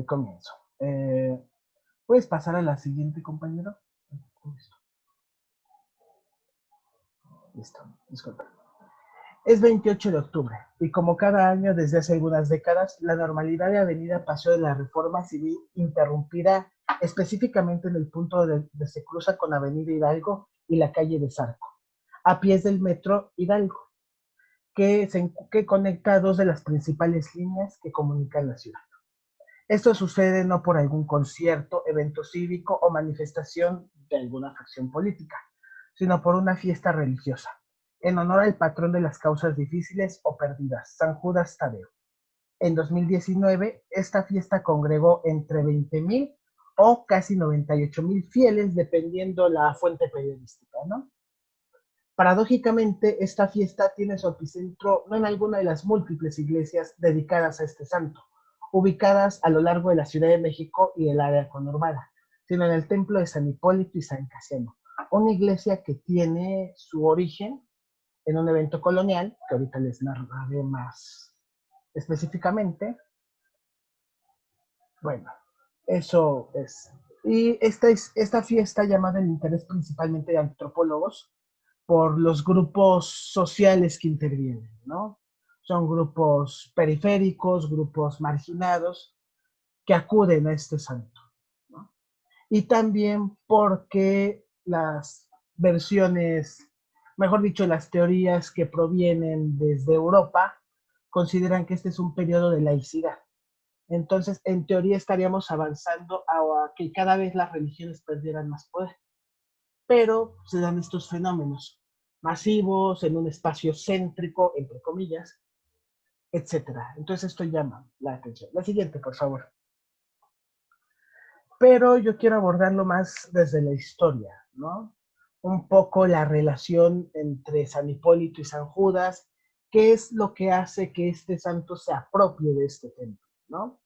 Comienzo. ¿Puedes pasar a la siguiente, compañero? Listo, listo, disculpa. Es 28 de octubre y como cada año desde hace algunas décadas, la normalidad de Avenida Paseo de la Reforma Civil interrumpirá específicamente en el punto de se cruza con Avenida Hidalgo y la calle de Zarco, a pies del metro Hidalgo, que conecta dos de las principales líneas que comunican la ciudad. Esto sucede no por algún concierto, evento cívico o manifestación de alguna facción política, sino por una fiesta religiosa, en honor al patrón de las causas difíciles o perdidas, San Judas Tadeo. En 2019, esta fiesta congregó entre 20,000 o casi 98,000 fieles, dependiendo la fuente periodística, ¿no? Paradójicamente, esta fiesta tiene su epicentro no en alguna de las múltiples iglesias dedicadas a este santo, ubicadas a lo largo de la Ciudad de México y el área conurbada, sino en el templo de San Hipólito y San Casiano, una iglesia que tiene su origen en un evento colonial, que ahorita les narraré más específicamente. Bueno, eso es. Y esta fiesta llamada de interés principalmente de antropólogos por los grupos sociales que intervienen, ¿no? Son grupos periféricos, grupos marginados que acuden a este santo, ¿no? Y también porque las versiones, mejor dicho, las teorías que provienen desde Europa consideran que este es un periodo de laicidad. Entonces, en teoría estaríamos avanzando a que cada vez las religiones perdieran más poder, pero se dan estos fenómenos masivos en un espacio céntrico, entre comillas, etcétera. Entonces esto llama la atención. La siguiente, por favor. Pero yo quiero abordarlo más desde la historia, ¿no? Un poco la relación entre San Hipólito y San Judas, qué es lo que hace que este santo se apropie de este templo, ¿no?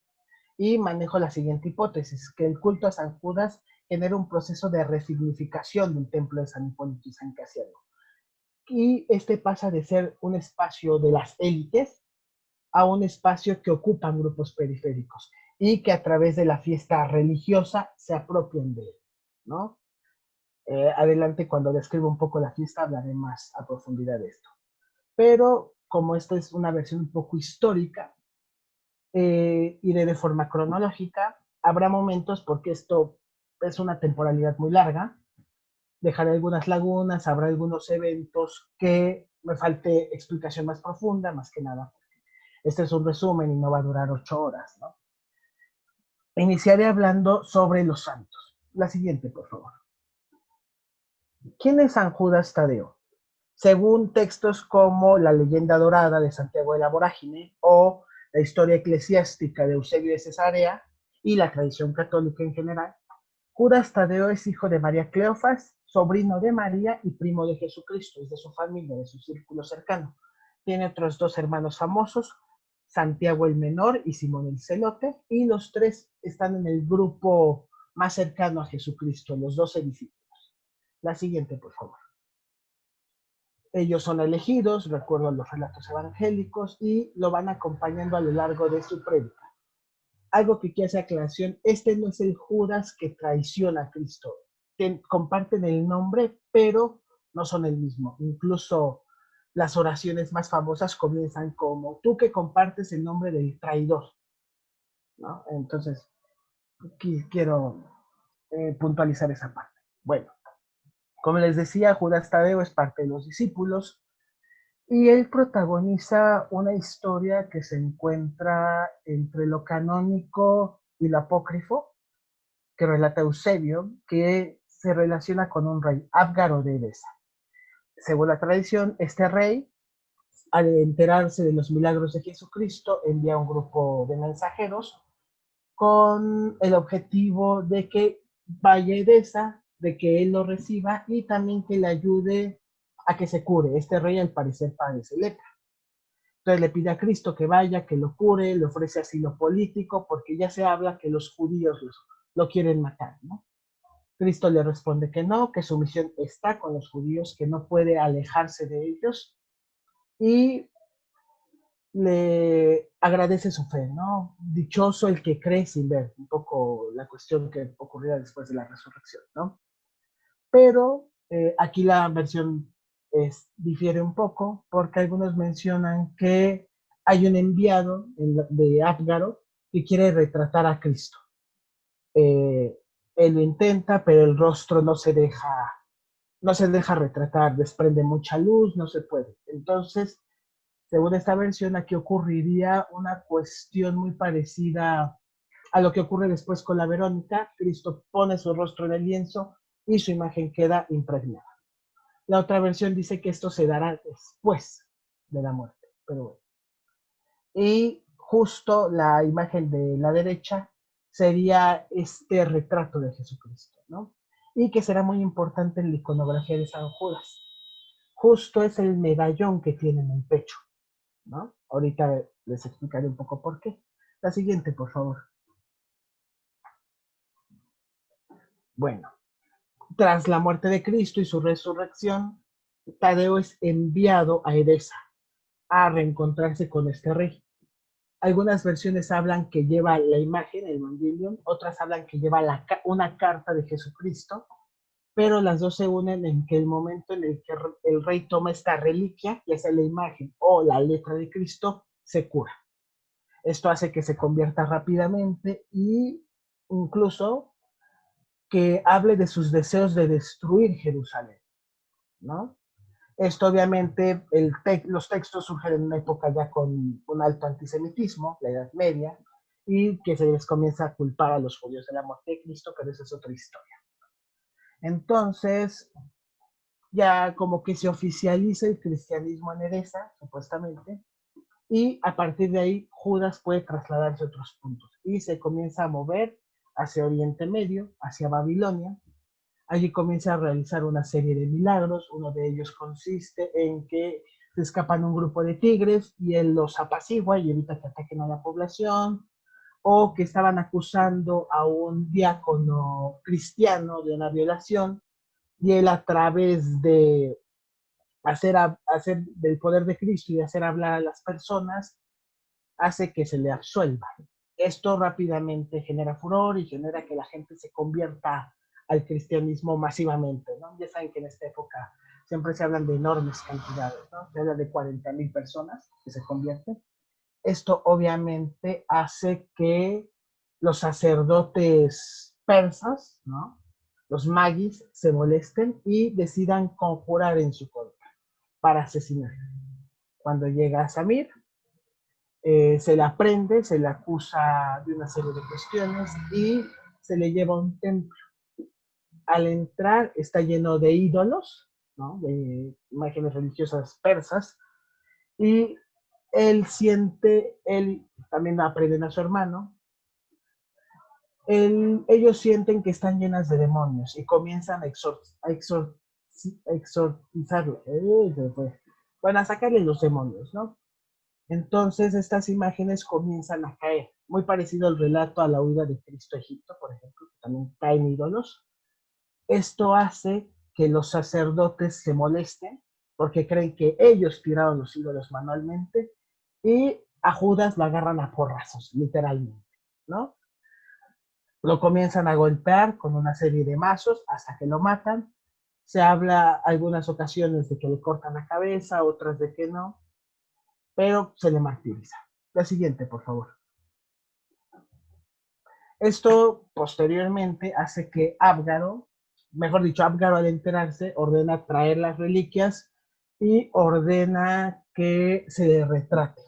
Y manejo la siguiente hipótesis, que el culto a San Judas genera un proceso de resignificación del templo de San Hipólito y San Casiano. Y este pasa de ser un espacio de las élites a un espacio que ocupan grupos periféricos y que a través de la fiesta religiosa se apropian de él, ¿no? Adelante, cuando describo un poco la fiesta, hablaré más a profundidad de esto. Pero como esta es una versión un poco histórica, iré de forma cronológica. Habrá momentos, porque esto es una temporalidad muy larga, dejaré algunas lagunas, habrá algunos eventos que me falte explicación más profunda, más que nada. Este es un resumen y no va a durar 8 horas, ¿no? Iniciaré hablando sobre los santos. La siguiente, por favor. ¿Quién es San Judas Tadeo? Según textos como la leyenda dorada de Santiago de la Vorágine o la historia eclesiástica de Eusebio de Cesarea y la tradición católica en general, Judas Tadeo es hijo de María Cleofas, sobrino de María y primo de Jesucristo, es de su familia, de su círculo cercano. Tiene otros dos hermanos famosos, Santiago el Menor y Simón el Celote, y los tres están en el grupo más cercano a Jesucristo, los 12 discípulos. La siguiente, por favor. Ellos son elegidos, recuerdo los relatos evangélicos, y lo van acompañando a lo largo de su prédica. Algo que quiere hacer aclaración, este no es el Judas que traiciona a Cristo. Comparten el nombre, pero no son el mismo. Incluso las oraciones más famosas comienzan como tú que compartes el nombre del traidor, ¿no? Entonces, quiero puntualizar esa parte. Bueno, como les decía, Judas Tadeo es parte de los discípulos y él protagoniza una historia que se encuentra entre lo canónico y lo apócrifo, que relata Eusebio, que se relaciona con un rey, Abgaro de Edesa. Según la tradición, este rey, al enterarse de los milagros de Jesucristo, envía un grupo de mensajeros con el objetivo de que vaya a Edesa, de que él lo reciba y también que le ayude a que se cure. Este rey al parecer padece lepra. Entonces le pide a Cristo que vaya, que lo cure, le ofrece asilo político, porque ya se habla que los judíos lo quieren matar, ¿no? Cristo le responde que no, que su misión está con los judíos, que no puede alejarse de ellos. Y le agradece su fe, ¿no? Dichoso el que cree sin ver, un poco la cuestión que ocurría después de la resurrección, ¿no? Pero aquí la versión difiere un poco porque algunos mencionan que hay un enviado de Átgaro que quiere retratar a Cristo. Eh, Él lo intenta, pero el rostro no se deja retratar, desprende mucha luz, no se puede. Entonces, según esta versión, aquí ocurriría una cuestión muy parecida a lo que ocurre después con la Verónica. Cristo pone su rostro en el lienzo y su imagen queda impregnada. La otra versión dice que esto se dará después de la muerte, pero bueno. Y justo la imagen de la derecha sería este retrato de Jesucristo, ¿no? Y que será muy importante en la iconografía de San Judas. Justo es el medallón que tiene en el pecho, ¿no? Ahorita les explicaré un poco por qué. La siguiente, por favor. Bueno, tras la muerte de Cristo y su resurrección, Tadeo es enviado a Edesa a reencontrarse con este rey. Algunas versiones hablan que lleva la imagen, el Evangelion, otras hablan que lleva una carta de Jesucristo, pero las dos se unen en que el momento en el que el rey toma esta reliquia, ya sea la imagen o la letra de Cristo, se cura. Esto hace que se convierta rápidamente y incluso que hable de sus deseos de destruir Jerusalén, ¿no? Esto obviamente, los textos surgen en una época ya con un alto antisemitismo, la Edad Media, y que se les comienza a culpar a los judíos de la muerte de Cristo, pero esa es otra historia. Entonces, ya como que se oficializa el cristianismo en Edesa, supuestamente, y a partir de ahí Judas puede trasladarse a otros puntos y se comienza a mover hacia Oriente Medio, hacia Babilonia. Allí comienza a realizar una serie de milagros. Uno de ellos consiste en que se escapan un grupo de tigres y él los apacigua y evita que ataquen a la población, o que estaban acusando a un diácono cristiano de una violación y él a través de hacer del poder de Cristo y de hacer hablar a las personas hace que se le absuelva. Esto rápidamente genera furor y genera que la gente se convierta al cristianismo masivamente, ¿no? Ya saben que en esta época siempre se hablan de enormes cantidades, ¿no? Se habla de 40,000 personas que se convierten. Esto obviamente hace que los sacerdotes persas, ¿no? Los magis se molesten y decidan conjurar en su contra para asesinar. Cuando llega a Samir, se le aprende, se le acusa de una serie de cuestiones y se le lleva a un templo. Al entrar está lleno de ídolos, ¿no? De imágenes religiosas persas, y él también aprenden a su hermano, ellos sienten que están llenas de demonios y comienzan a exorcizarlo. Bueno, a sacarle los demonios, ¿no? Entonces estas imágenes comienzan a caer, muy parecido al relato a la huida de Cristo a Egipto, por ejemplo, que también caen ídolos. Esto hace que los sacerdotes se molesten porque creen que ellos tiraron los ídolos manualmente y a Judas lo agarran a porrazos, literalmente, ¿no? Lo comienzan a golpear con una serie de mazos hasta que lo matan. Se habla algunas ocasiones de que le cortan la cabeza, otras de que no, pero se le martiriza. La siguiente, por favor. Esto posteriormente hace que Abgaro, mejor dicho, Abgaro al enterarse, ordena traer las reliquias y ordena que se le retrate.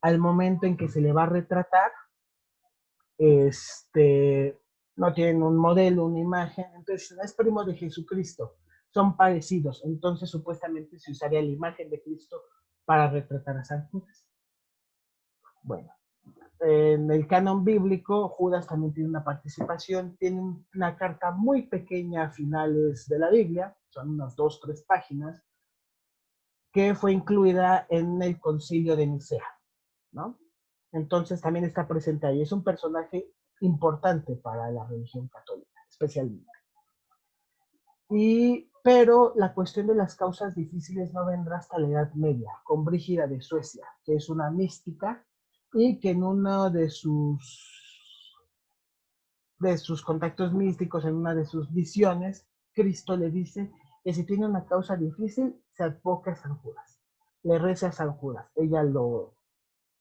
Al momento en que se le va a retratar, no tienen un modelo, una imagen, entonces es primo de Jesucristo, son parecidos, entonces supuestamente se usaría la imagen de Cristo para retratar a San Judas. Bueno, en el canon bíblico, Judas también tiene una participación, tiene una carta muy pequeña a finales de la Biblia, son unas 2, 3 páginas, que fue incluida en el concilio de Nicea, ¿no? Entonces también está presente ahí, es un personaje importante para la religión católica, especialmente. Y Pero la cuestión de las causas difíciles no vendrá hasta la Edad Media, con Brígida de Suecia, que es una mística y que en uno de sus contactos místicos, en una de sus visiones, Cristo le dice que si tiene una causa difícil, se advoca a San Judas, le reza a San Judas. Ella lo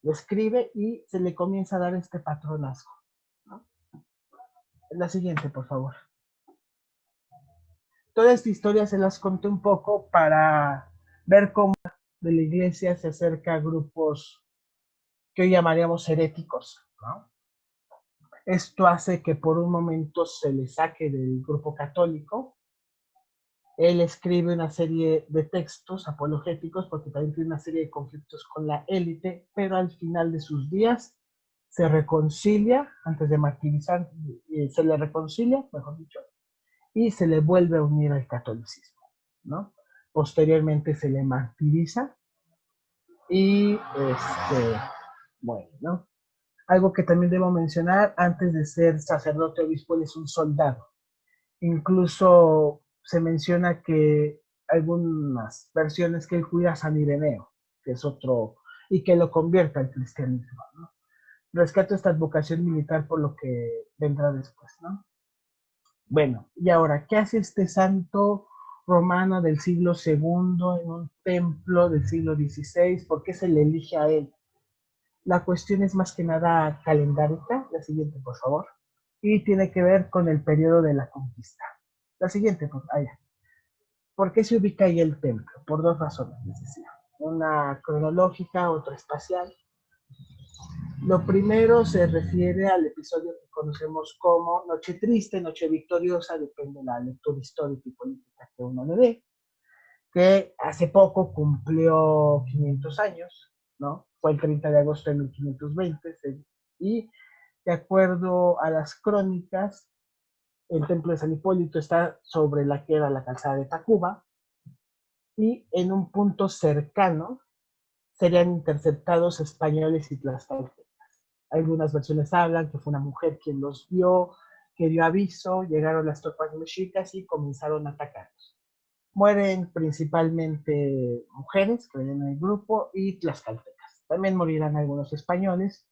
escribe y se le comienza a dar este patronazgo, ¿no? La siguiente, por favor. Toda esta historia se las conté un poco para ver cómo de la iglesia se acerca a grupos que hoy llamaríamos heréticos, ¿no? Esto hace que por un momento se le saque del grupo católico. Él escribe una serie de textos apologéticos porque también tiene una serie de conflictos con la élite, pero al final de sus días se reconcilia, antes de martirizar, se le reconcilia, mejor dicho, y se le vuelve a unir al catolicismo, ¿no? Posteriormente se le martiriza y, bueno, ¿no? Algo que también debo mencionar, antes de ser sacerdote obispo, él es un soldado. Incluso se menciona que algunas versiones que él cuida a San Ireneo, que es otro, y que lo convierta al cristianismo, ¿no? Rescato esta advocación militar por lo que vendrá después, ¿no? Bueno, y ahora, ¿qué hace este santo romano del siglo segundo en un templo del siglo XVI? ¿Por qué se le elige a él? La cuestión es más que nada calendárica. La siguiente, por favor. Y tiene que ver con el periodo de la conquista. La siguiente, por allá. ¿Por qué se ubica ahí el templo? Por dos razones, les decía. Una cronológica, otra espacial. Lo primero se refiere al episodio que conocemos como Noche Triste, Noche Victoriosa, depende de la lectura histórica y política que uno le dé, que hace poco cumplió 500 años, ¿no? Fue el 30 de agosto de 1520, y de acuerdo a las crónicas, el templo de San Hipólito está sobre la que era la calzada de Tacuba, y en un punto cercano serían interceptados españoles y tlaxcaltecas. Algunas versiones hablan que fue una mujer quien los vio, que dio aviso, llegaron las tropas mexicas y comenzaron a atacarlos. Mueren principalmente mujeres que vienen en el grupo y tlaxcaltecas. También morirán algunos españoles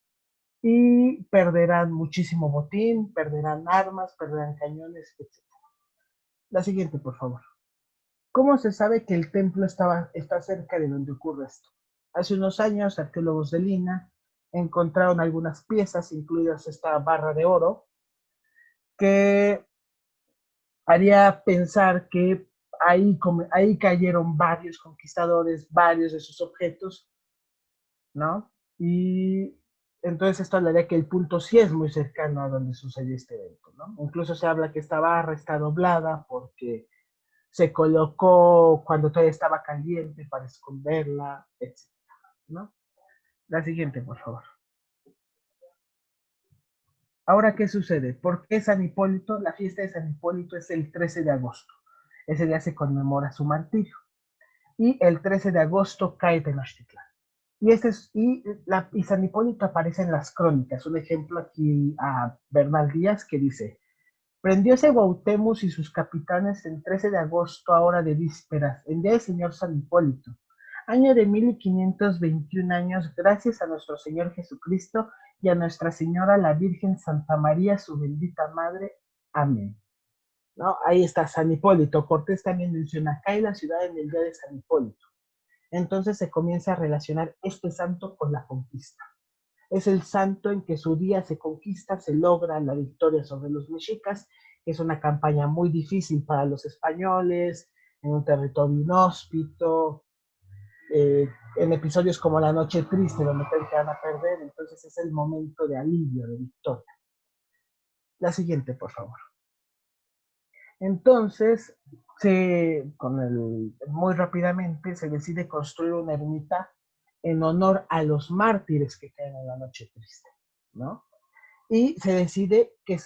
y perderán muchísimo botín, perderán armas, perderán cañones, etc. La siguiente, por favor. ¿Cómo se sabe que el templo está cerca de donde ocurre esto? Hace unos años, arqueólogos de Lina encontraron algunas piezas, incluidas esta barra de oro, que haría pensar que ahí cayeron varios conquistadores, varios de sus objetos, ¿no? Y entonces esto hablaría que el punto sí es muy cercano a donde sucedió este evento, ¿no? Incluso se habla que esta barra está doblada porque se colocó cuando todavía estaba caliente para esconderla, etc., ¿no? La siguiente, por favor. Ahora, ¿qué sucede? ¿Por qué San Hipólito? La fiesta de San Hipólito es el 13 de agosto. Ese día se conmemora su martirio. Y el 13 de agosto cae Tenochtitlán. Y San Hipólito aparece en las crónicas. Un ejemplo aquí a Bernal Díaz que dice: prendióse Guautemus y sus capitanes el 13 de agosto a hora de vísperas, en día del señor San Hipólito, año de 1521 años, gracias a nuestro Señor Jesucristo y a Nuestra Señora la Virgen Santa María, su bendita Madre. Amén. ¿No? Ahí está San Hipólito. Cortés también menciona: cae la ciudad en el día de San Hipólito. Entonces se comienza a relacionar este santo con la conquista. Es el santo en que su día se conquista, se logra la victoria sobre los mexicas. Es una campaña muy difícil para los españoles, en un territorio inhóspito, en episodios como la Noche Triste, donde creen que van a perder, entonces es el momento de alivio, de victoria. La siguiente, por favor. Entonces, muy rápidamente se decide construir una ermita en honor a los mártires que caen en la Noche Triste, ¿no? Y se decide que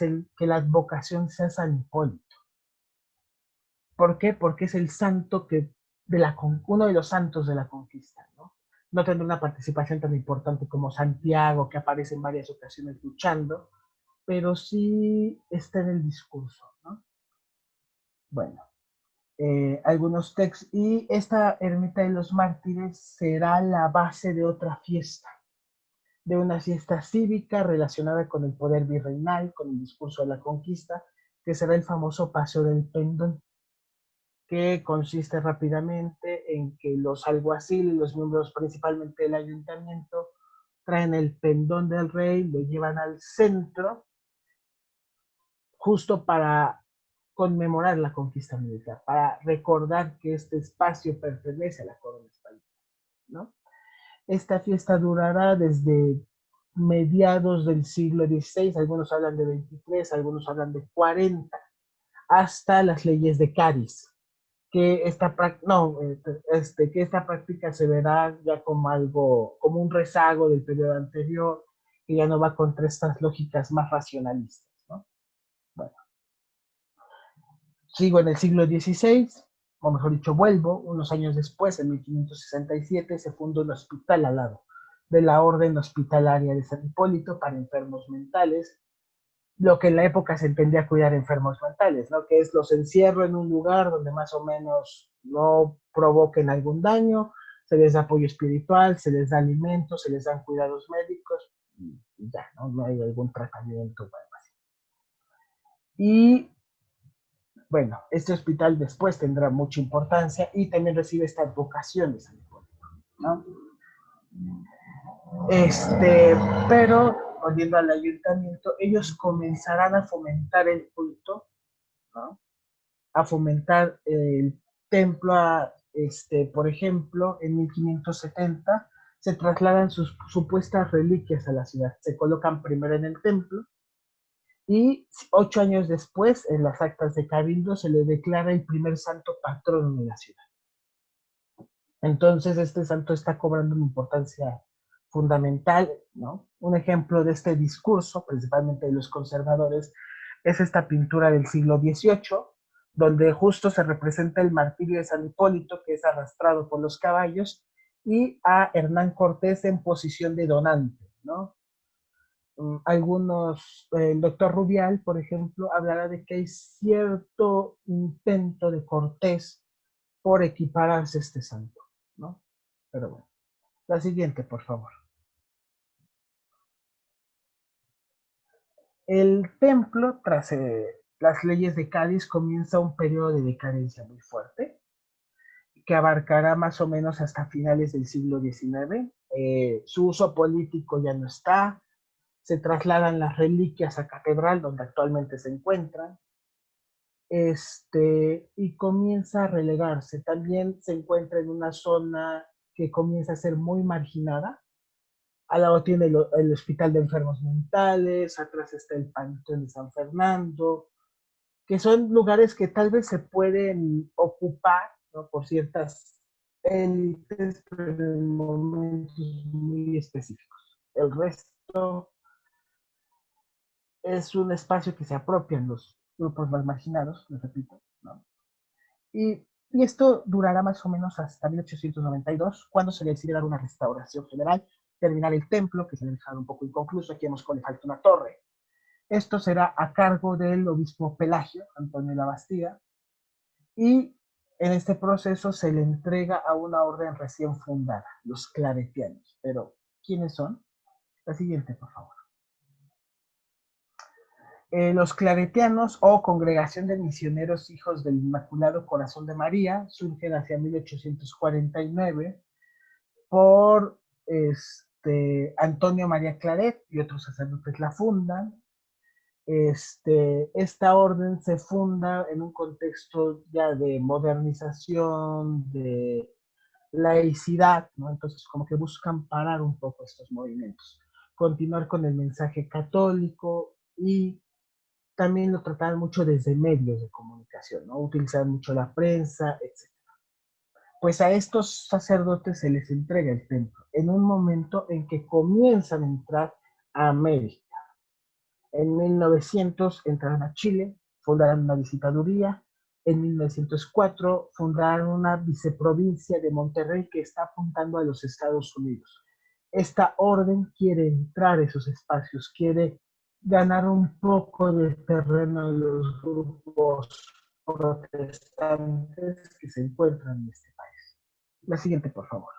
la advocación sea San Hipólito. ¿Por qué? Porque es el santo uno de los santos de la conquista, ¿no? No tendrá una participación tan importante como Santiago, que aparece en varias ocasiones luchando, pero sí está en el discurso, ¿no? Bueno, algunos textos, y esta ermita de los mártires será la base de otra fiesta, de una fiesta cívica relacionada con el poder virreinal, con el discurso de la conquista, que será el famoso Paseo del Pendón, que consiste rápidamente en que los alguaciles, los miembros principalmente del ayuntamiento, traen el pendón del rey, lo llevan al centro, justo para conmemorar la conquista militar, para recordar que este espacio pertenece a la corona española, ¿no? Esta fiesta durará desde mediados del siglo XVI, algunos hablan de 23, algunos hablan de 40, hasta las leyes de Cádiz, que esta, no, que esta práctica se verá ya como algo, como un rezago del periodo anterior, que ya no va contra estas lógicas más racionalistas, ¿no? Bueno, sigo en el siglo XVI, o mejor dicho, vuelvo, unos años después, en 1567, se funda un hospital al lado de la Orden Hospitalaria de San Hipólito para enfermos mentales, lo que en la época se entendía cuidar enfermos mentales, ¿no? Que es los encierro en un lugar donde más o menos no provoquen algún daño, se les da apoyo espiritual, se les da alimentos, se les dan cuidados médicos y ya, ¿no? No hay algún tratamiento o algo así. Y bueno, este hospital después tendrá mucha importancia y también recibe esta advocación de San Hipólito, ¿no? Este, pero volviendo al ayuntamiento, ellos comenzarán a fomentar el culto, ¿no? A fomentar el templo, por ejemplo, en 1570 se trasladan sus supuestas reliquias a la ciudad, se colocan primero en el templo y 8 años después, en las actas de Cabildo, se le declara el primer santo patrono de la ciudad. Entonces, este santo está cobrando una importancia fundamental, ¿no? Un ejemplo de este discurso, principalmente de los conservadores, es esta pintura del siglo XVIII, donde justo se representa el martirio de San Hipólito, que es arrastrado por los caballos, y a Hernán Cortés en posición de donante, ¿no? Algunos, el doctor Rubial, por ejemplo, hablará de que hay cierto intento de Cortés por equipararse a este santo, ¿no? Pero bueno, la siguiente, por favor. El templo, tras las leyes de Cádiz, comienza un periodo de decadencia muy fuerte, que abarcará más o menos hasta finales del siglo XIX. Su uso político ya no está, se trasladan las reliquias a Catedral, donde actualmente se encuentran, y comienza a relegarse. También se encuentra en una zona que comienza a ser muy marginada. Al lado tiene el Hospital de Enfermos Mentales, atrás está el Panteón de San Fernando, que son lugares que tal vez se pueden ocupar, ¿no? Por ciertas élites, pero en momentos muy específicos. El resto es un espacio que se apropian los grupos más marginados, les repito, ¿no? Y esto durará más o menos hasta 1892, cuando se le decide dar una restauración general, terminar el templo, que se le ha dejado un poco inconcluso, aquí vemos que le falta una torre. Esto será a cargo del obispo Pelagio, Antonio de la Bastida, y en este proceso se le entrega a una orden recién fundada, los claretianos. Pero, ¿quiénes son? La siguiente, por favor. Los claretianos o Congregación de Misioneros Hijos del Inmaculado Corazón de María surgen hacia 1849 por Antonio María Claret y otros sacerdotes la fundan. Esta orden se funda en un contexto ya de modernización, de laicidad, ¿no? Entonces como que buscan parar un poco estos movimientos, continuar con el mensaje católico y también lo trataban mucho desde medios de comunicación, ¿no? Utilizaban mucho la prensa, etc. Pues a estos sacerdotes se les entrega el templo en un momento en que comienzan a entrar a América. En 1900 entraron a Chile, fundaron una visitaduría. En 1904 fundaron una viceprovincia de Monterrey que está apuntando a los Estados Unidos. Esta orden quiere entrar a esos espacios, quiere ganar un poco de terreno en los grupos protestantes que se encuentran en este país. La siguiente, por favor.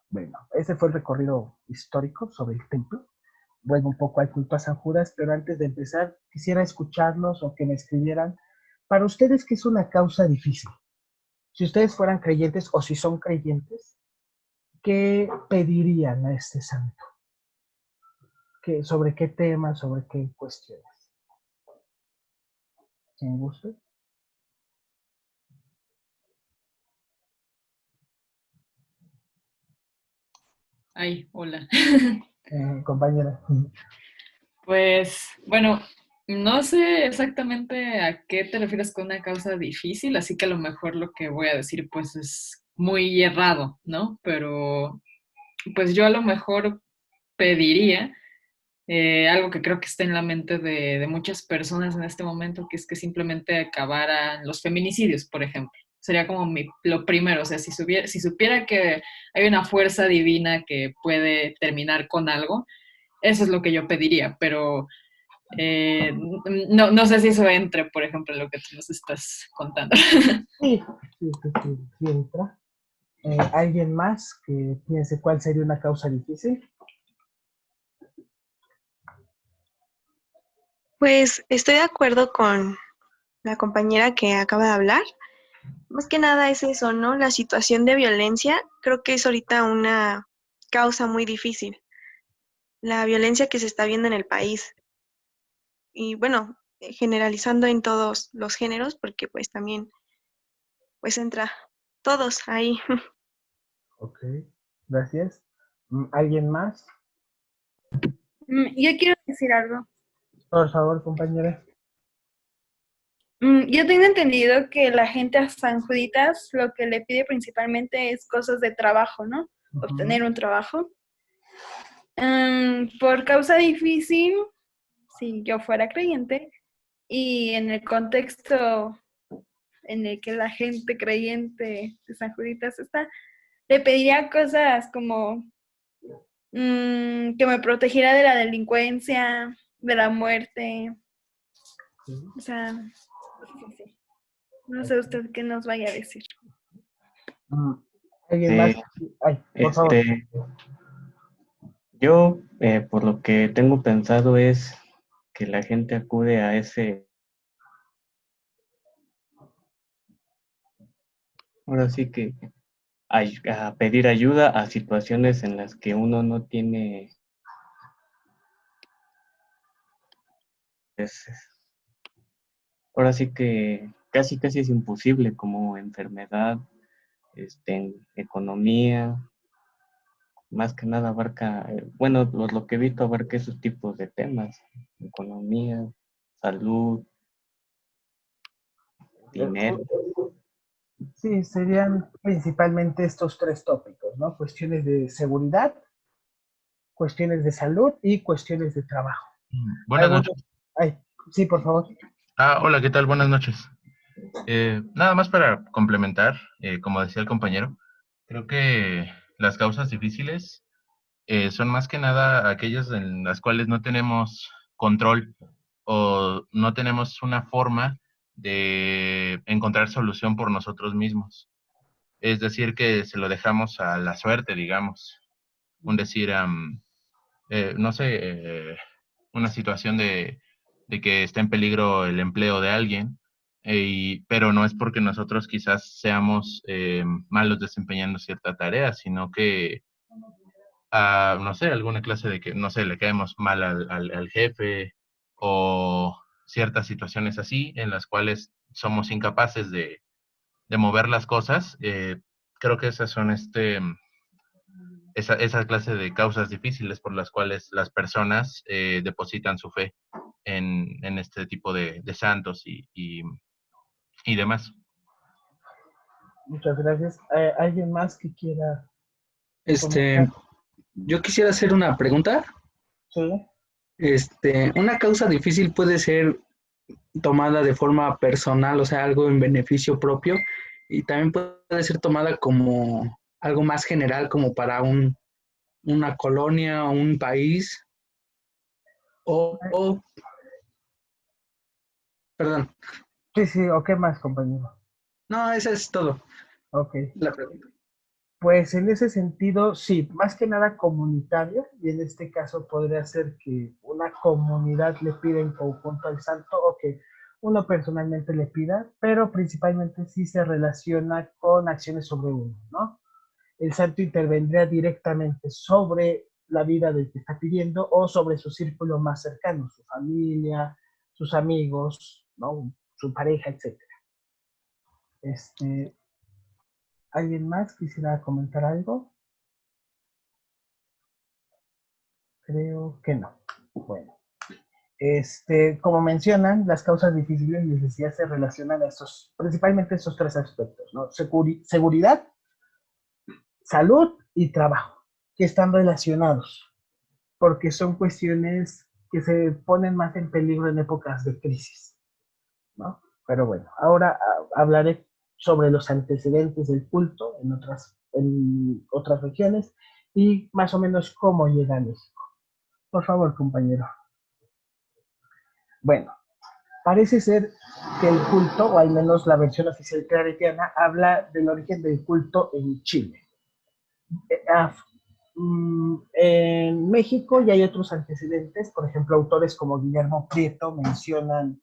Bueno, ese fue el recorrido histórico sobre el templo. Bueno, un poco al culto a San Judas, pero antes de empezar, quisiera escucharlos o que me escribieran, para ustedes, ¿qué es una causa difícil? Si ustedes fueran creyentes o si son creyentes, ¿qué pedirían a este santo? ¿Sobre qué temas, sobre qué cuestiones? ¿Quién gusta? Ay, hola. Compañera. Pues, bueno, no sé exactamente a qué te refieres con una causa difícil, así que a lo mejor lo que voy a decir pues es muy errado, ¿no? Pero pues yo a lo mejor pediría algo que creo que está en la mente de muchas personas en este momento, que es que simplemente acabaran los feminicidios, por ejemplo. Sería como lo primero, o sea, si supiera que hay una fuerza divina que puede terminar con algo, eso es lo que yo pediría, pero no sé si eso entre, por ejemplo, en lo que tú nos estás contando. Sí, sí entra. ¿Alguien más que piense cuál sería una causa difícil? Pues estoy de acuerdo con la compañera que acaba de hablar. Más que nada es eso, ¿no? La situación de violencia creo que es ahorita una causa muy difícil. La violencia que se está viendo en el país. Y bueno, generalizando en todos los géneros, porque pues también pues entra todos ahí. Ok, gracias. ¿Alguien más? Yo quiero decir algo. Por favor, compañera. Yo tengo entendido que la gente a San Juditas lo que le pide principalmente es cosas de trabajo, ¿no? Obtener un trabajo. Por causa difícil, si yo fuera creyente, y en el contexto en el que la gente creyente de San Juditas está, le pediría cosas como que me protegiera de la delincuencia, de la muerte, o sea, cosas así. No sé usted qué nos vaya a decir. Mm, ¿Alguien más? Eh, Ay, por favor. este, yo, por lo que tengo pensado es que la gente acude a ahora sí que a pedir ayuda a situaciones en las que uno no tiene, pues, ahora sí que casi es imposible, como enfermedad, economía, más que nada abarca, bueno, lo que he visto abarca esos tipos de temas, economía, salud, dinero. Sí, serían principalmente estos tres tópicos, ¿no? Cuestiones de seguridad, cuestiones de salud y cuestiones de trabajo. Buenas ¿Algún... noches. Ay, sí, por favor. Hola, ¿qué tal? Buenas noches. Nada más para complementar, como decía el compañero, creo que las causas difíciles son más que nada aquellas en las cuales no tenemos control o no tenemos una forma de encontrar solución por nosotros mismos. Es decir, que se lo dejamos a la suerte, digamos. Un decir, no sé, una situación de que está en peligro el empleo de alguien, pero no es porque nosotros quizás seamos malos desempeñando cierta tarea, sino que, no sé, alguna clase de que, no sé, le caemos mal al jefe o ciertas situaciones así en las cuales somos incapaces de mover las cosas. Creo que esas son esa clase de causas difíciles por las cuales las personas depositan su fe en este tipo de santos y demás. Muchas gracias. ¿Alguien más que quiera comentar? Este, yo quisiera hacer una pregunta. Sí. Una causa difícil puede ser tomada de forma personal, o sea, algo en beneficio propio, y también puede ser tomada como algo más general, como para una colonia o un país, o perdón, Sí, sí, ¿o qué más, compañero? No, eso es todo. Ok. La pregunta. Pues en ese sentido, sí, más que nada comunitario, y en este caso podría ser que una comunidad le pida en conjunto al santo o que uno personalmente le pida, pero principalmente sí se relaciona con acciones sobre uno, ¿no? El santo intervendría directamente sobre la vida del que está pidiendo o sobre su círculo más cercano, su familia, sus amigos, ¿no? Su pareja, etcétera. Este, ¿Alguien más quisiera comentar algo? Creo que no. Bueno, como mencionan, las causas difíciles, les decía, se relacionan a estos, principalmente estos tres aspectos, ¿no? Seguridad, salud y trabajo, que están relacionados, porque son cuestiones que se ponen más en peligro en épocas de crisis, ¿no? Pero bueno, ahora hablaré sobre los antecedentes del culto en otras regiones y más o menos cómo llega a México. Por favor, compañero. Bueno, parece ser que el culto, o al menos la versión oficial claretiana, habla del origen del culto en Chile. En México ya hay otros antecedentes, por ejemplo, autores como Guillermo Prieto mencionan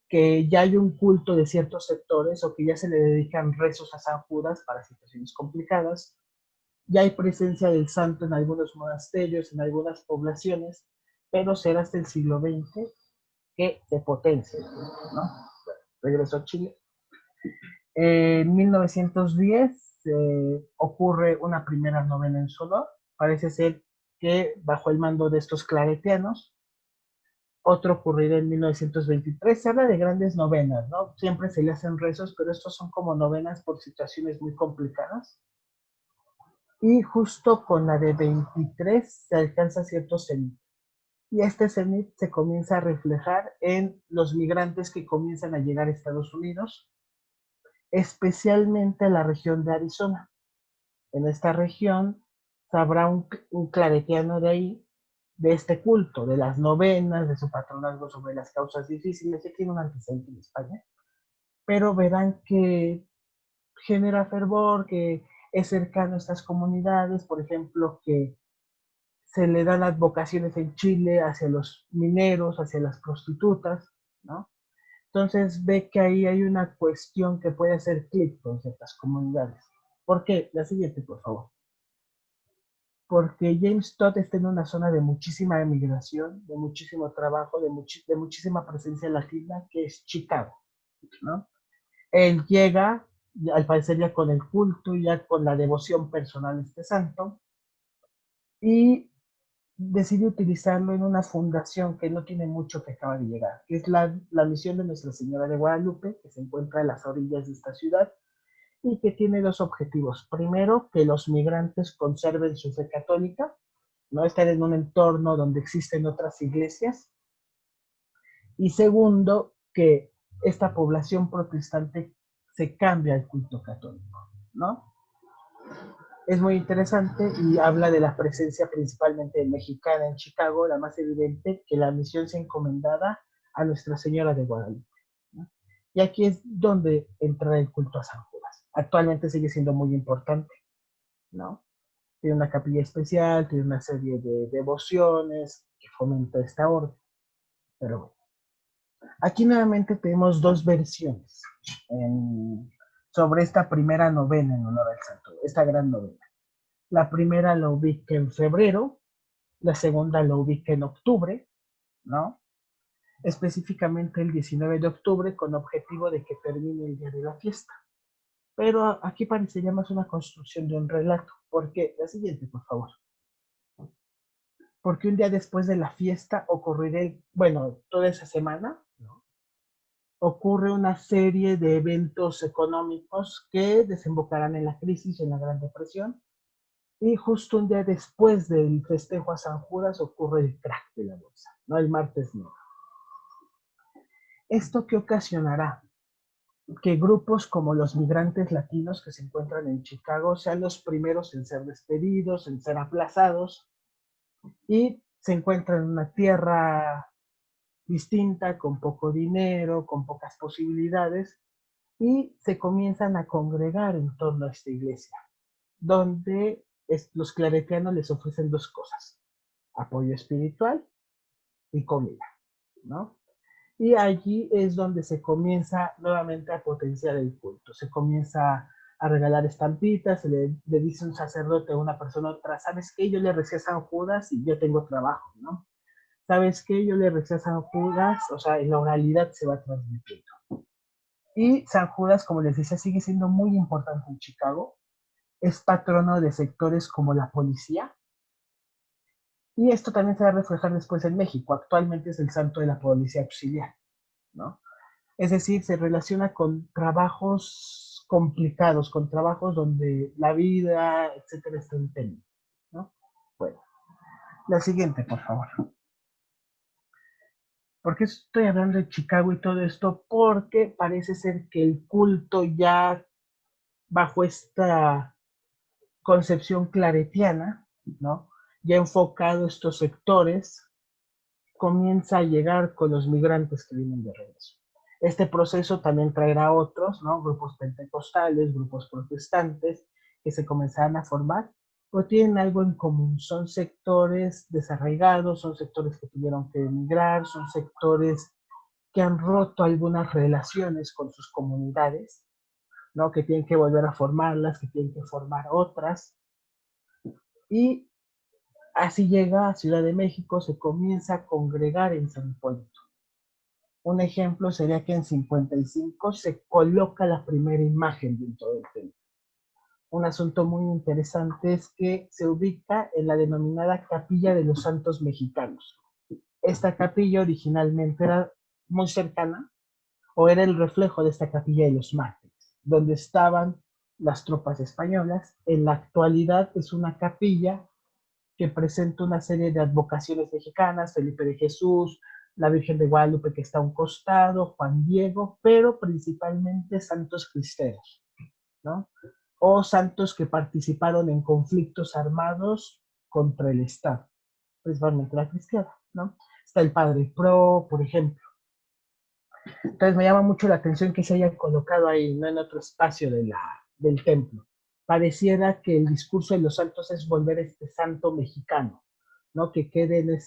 que ya hay un culto de ciertos sectores o que ya se le dedican rezos a San Judas para situaciones complicadas. Ya hay presencia del santo en algunos monasterios, en algunas poblaciones, pero será hasta el siglo XX que se potencia, ¿no? Regresó a Chile. En 1910 ocurre una primera novena en Sonor. Parece ser que bajo el mando de estos claretianos. Otro ocurrirá en 1923. Se habla de grandes novenas, ¿no? Siempre se le hacen rezos, pero estos son como novenas por situaciones muy complicadas. Y justo con la de 23 se alcanza cierto cenit. Y este cenit se comienza a reflejar en los migrantes que comienzan a llegar a Estados Unidos, especialmente a la región de Arizona. En esta región sabrá un claretiano de ahí, de este culto, de las novenas, de su patronazgo sobre las causas difíciles, que tiene un antecedente en España, pero verán que genera fervor, que es cercano a estas comunidades, por ejemplo, que se le dan advocaciones en Chile hacia los mineros, hacia las prostitutas, ¿no? Entonces ve que ahí hay una cuestión que puede hacer clic con ciertas comunidades. ¿Por qué? La siguiente, por favor. Porque James Todd está en una zona de muchísima emigración, de muchísimo trabajo, de muchísima presencia latina, que es Chicago, ¿no? Él llega, al parecer ya con el culto, ya con la devoción personal a este santo, y decide utilizarlo en una fundación que no tiene mucho que acaba de llegar, que es la misión de Nuestra Señora de Guadalupe, que se encuentra a las orillas de esta ciudad, y que tiene dos objetivos. Primero, que los migrantes conserven su fe católica, no estar en un entorno donde existen otras iglesias. Y segundo, que esta población protestante se cambie al culto católico, ¿no? Es muy interesante y habla de la presencia principalmente mexicana en Chicago, la más evidente, que la misión se encomendada a Nuestra Señora de Guadalupe, ¿no? Y aquí es donde entra el culto a San Judas. Actualmente sigue siendo muy importante, ¿no? Tiene una capilla especial, tiene una serie de devociones que fomenta esta orden. Pero bueno, aquí nuevamente tenemos dos versiones sobre esta primera novena en honor al santo, esta gran novena. La primera la ubica en febrero, la segunda la ubica en octubre, ¿no? Específicamente el 19 de octubre con objetivo de que termine el día de la fiesta. Pero aquí parecería más una construcción de un relato. ¿Por qué? La siguiente, por favor. Porque un día después de la fiesta ocurrirá, bueno, toda esa semana, ¿no? Ocurre una serie de eventos económicos que desembocarán en la crisis, en la Gran Depresión, y justo un día después del festejo a San Judas ocurre el crack de la bolsa, ¿no? El martes negro. ¿Esto qué ocasionará? Que grupos como los migrantes latinos que se encuentran en Chicago sean los primeros en ser despedidos, en ser aplazados, y se encuentran en una tierra distinta, con poco dinero, con pocas posibilidades, y se comienzan a congregar en torno a esta iglesia, donde los claretianos les ofrecen dos cosas: apoyo espiritual y comida, ¿no? Y allí es donde se comienza nuevamente a potenciar el culto. Se comienza a regalar estampitas, le dice un sacerdote a una persona a otra: ¿sabes qué? Yo le recé a San Judas y yo tengo trabajo, ¿no? ¿Sabes qué? Yo le recé a San Judas, o sea, en la oralidad se va transmitiendo. Y San Judas, como les decía, sigue siendo muy importante en Chicago. Es patrono de sectores como la policía. Y esto también se va a reflejar después en México. Actualmente es el santo de la policía auxiliar, ¿no? Es decir, se relaciona con trabajos complicados, con trabajos donde la vida, etcétera, está en peligro, ¿no? Bueno, la siguiente, por favor. ¿Por qué estoy hablando de Chicago y todo esto? Porque parece ser que el culto ya bajo esta concepción claretiana, ¿no? Ya enfocado a estos sectores, comienza a llegar con los migrantes que vienen de regreso. Este proceso también traerá otros, ¿no? Grupos pentecostales, grupos protestantes, que se comenzarán a formar, pero tienen algo en común. Son sectores desarraigados, son sectores que tuvieron que emigrar, son sectores que han roto algunas relaciones con sus comunidades, ¿no? Que tienen que volver a formarlas, que tienen que formar otras. Y así llega a Ciudad de México, se comienza a congregar en San Hipólito. Un ejemplo sería que en 55 se coloca la primera imagen dentro del templo. Un asunto muy interesante es que se ubica en la denominada Capilla de los Santos Mexicanos. Esta capilla originalmente era muy cercana, o era el reflejo de esta Capilla de los Mártires, donde estaban las tropas españolas. En la actualidad es una capilla que presenta una serie de advocaciones mexicanas: Felipe de Jesús, la Virgen de Guadalupe que está a un costado, Juan Diego, pero principalmente santos cristeros, ¿no? O santos que participaron en conflictos armados contra el Estado, principalmente la cristiana, ¿no? Está el Padre Pro, por ejemplo. Entonces me llama mucho la atención que se haya colocado ahí, no en otro espacio del templo. Pareciera que el discurso de los santos es volver a este santo mexicano, ¿no? Que quede en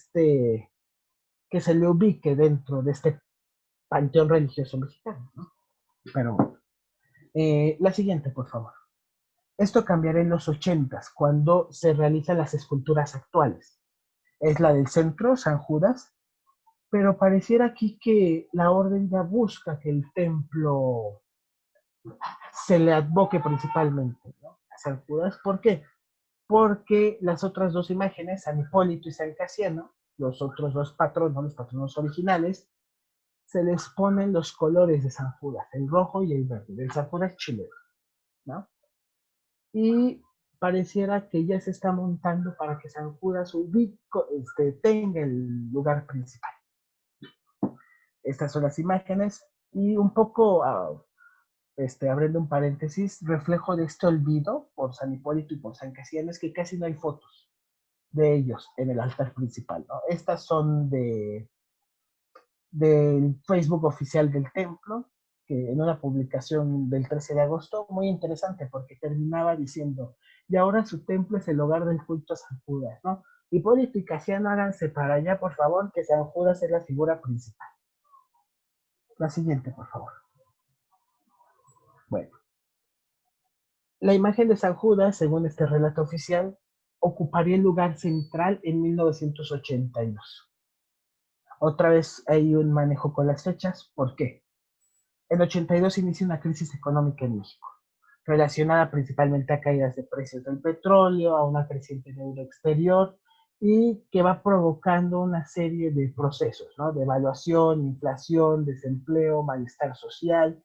que se le ubique dentro de este panteón religioso mexicano, ¿no? Pero la siguiente, por favor. Esto cambiará en los 80s, cuando se realizan las esculturas actuales. Es la del centro, San Judas, pero pareciera aquí que la orden ya busca que el templo se le advoque principalmente, ¿no? A San Judas. ¿Por qué? Porque las otras dos imágenes, San Hipólito y San Casiano, los otros dos patronos, los patronos originales, se les ponen los colores de San Judas, el rojo y el verde, del San Judas chileno, ¿no? Y pareciera que ya se está montando para que San Judas tenga el lugar principal. Estas son las imágenes y un poco, abriendo un paréntesis, reflejo de este olvido por San Hipólito y por San Casiano es que casi no hay fotos de ellos en el altar principal, ¿no? Estas son del Facebook oficial del templo, que en una publicación del 13 de agosto, muy interesante porque terminaba diciendo: y ahora su templo es el hogar del culto a San Judas, ¿no? Hipólito y Casiano, háganse para allá, por favor, que San Judas es la figura principal. La siguiente, por favor. Bueno, la imagen de San Judas, según este relato oficial, ocuparía el lugar central en 1982. Otra vez hay un manejo con las fechas. ¿Por qué? En 82 inicia una crisis económica en México, relacionada principalmente a caídas de precios del petróleo, a una creciente deuda exterior, y que va provocando una serie de procesos, ¿no? Devaluación, inflación, desempleo, malestar social,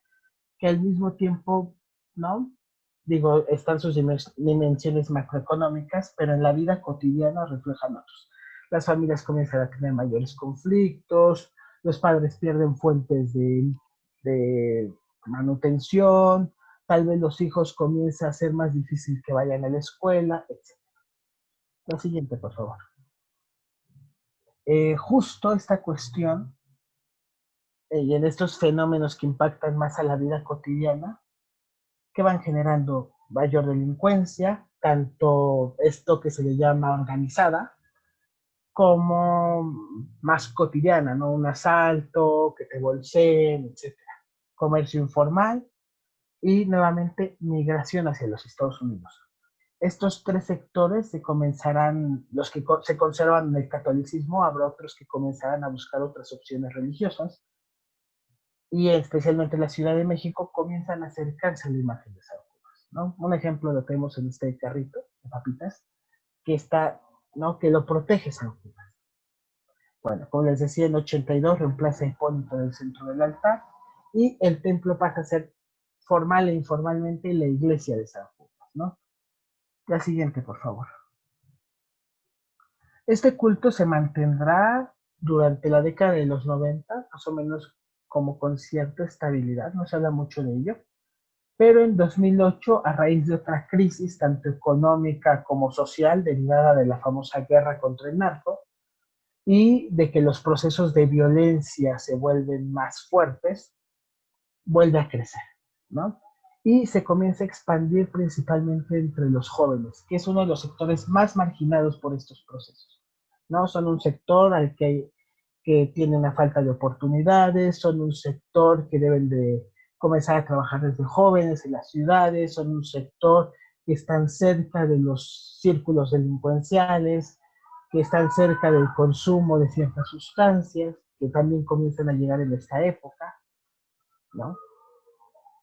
que al mismo tiempo, ¿no? Digo, están sus dimensiones macroeconómicas, pero en la vida cotidiana reflejan otros. Las familias comienzan a tener mayores conflictos, los padres pierden fuentes de manutención, tal vez los hijos comienza a ser más difícil que vayan a la escuela, etc. La siguiente, por favor. Justo esta cuestión y en estos fenómenos que impactan más a la vida cotidiana, que van generando mayor delincuencia, tanto esto que se le llama organizada, como más cotidiana, ¿no? Un asalto, que te bolseen, etcétera. Comercio informal y nuevamente migración hacia los Estados Unidos. Estos tres sectores se comenzarán, los que se conservan en el catolicismo, habrá otros que comenzarán a buscar otras opciones religiosas, y especialmente la Ciudad de México comienzan a acercarse a la imagen de San Judas, ¿no? Un ejemplo lo tenemos en este carrito de papitas, que está, ¿no? Que lo protege San Judas. Bueno, como les decía, en 82 reemplaza a Hipólito en el centro del altar y el templo pasa a ser formal e informalmente la iglesia de San Judas, ¿no? La siguiente, por favor. Este culto se mantendrá durante la década de los 90, más o menos como con cierta estabilidad, no se habla mucho de ello, pero en 2008, a raíz de otra crisis, tanto económica como social, derivada de la famosa guerra contra el narco, y de que los procesos de violencia se vuelven más fuertes, vuelve a crecer, ¿no? Y se comienza a expandir principalmente entre los jóvenes, que es uno de los sectores más marginados por estos procesos, ¿no? Son un sector al que tiene una falta de oportunidades, son un sector que deben de comenzar a trabajar desde jóvenes en las ciudades, son un sector que están cerca de los círculos delincuenciales, que están cerca del consumo de ciertas sustancias, que también comienzan a llegar en esta época, ¿no?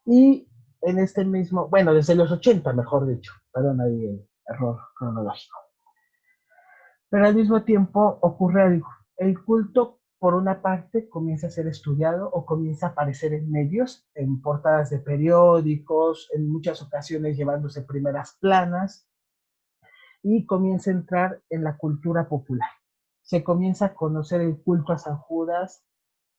Y en este mismo, bueno, desde los 80, mejor dicho, perdón, ahí el error cronológico. Pero al mismo tiempo ocurre algo. El culto, por una parte, comienza a ser estudiado o comienza a aparecer en medios, en portadas de periódicos, en muchas ocasiones llevándose primeras planas, y comienza a entrar en la cultura popular. Se comienza a conocer el culto a San Judas,